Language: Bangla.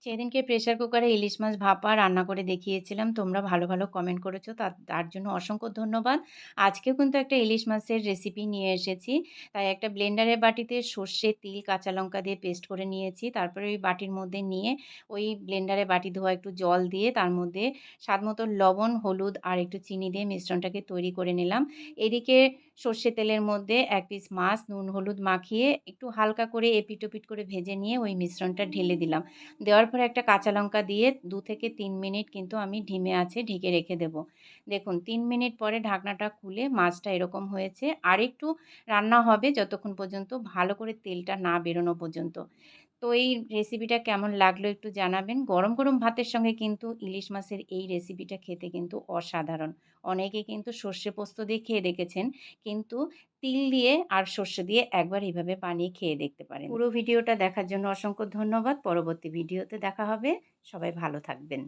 সেদিনকে প্রেশার কুকারে ইলিশ মাছ ভাপা রান্না করে দেখিয়েছিলাম। তোমরা ভালো, ভালো কমেন্ট করেছো। তার জন্য অসংখ্য ধন্যবাদ। আজকেও কিন্তু একটা ইলিশ মাছের রেসিপি নিয়ে এসেছি। তাই একটা ব্লেন্ডারের বাটিতে সর্ষে, তিল, কাঁচা লঙ্কা দিয়ে পেস্ট করে নিয়েছি। তারপরে ওই বাটির মধ্যে নিয়ে ওই ব্লেন্ডারে বাটি ধোয়া একটু জল দিয়ে তার মধ্যে স্বাদমতো লবণ, হলুদ আর একটু চিনি দিয়ে মিশ্রণটাকে তৈরি করে নিলাম। এদিকে সর্ষে তেলের মধ্যে ১ পিস মাছ নুন, হলুদ মাখিয়ে একটু হালকা করে এপিঠ-ওপিঠ করে ভেজে নিয়ে ওই মিশ্রণটা ঢেলে দিলাম। দেওয়ার পরে একটা কাঁচা লঙ্কা দিয়ে ২ থেকে ৩ মিনিট কিন্তু আমি ধিমে আঁচে ঢেকে রেখে দেব। দেখুন ৩ মিনিট পরে ঢাকনাটা খুলে মাছটা এরকম হয়েছে। আরেকটু রান্না হবে যতক্ষণ পর্যন্ত ভালো করে তেলটা না বেরোনো পর্যন্ত। তো এই রেসিপিটা কেমন লাগলো একটু জানাবেন। গরম, গরম ভাতের সঙ্গে কিন্তু ইলিশ মাছের এই রেসিপিটা খেতে কিন্তু অসাধারণ। অনেকে কিন্তু সর্ষে পোস্ত দিয়ে খেয়ে দেখেছেন। কিন্তু তিল দিয়ে আর সর্ষে দিয়ে একবার এভাবে বানিয়ে খেয়ে দেখতে পারেন। পুরো ভিডিওটা দেখার জন্য অসংখ্য ধন্যবাদ। পরবর্তী ভিডিওতে দেখা হবে। সবাই ভালো থাকবেন।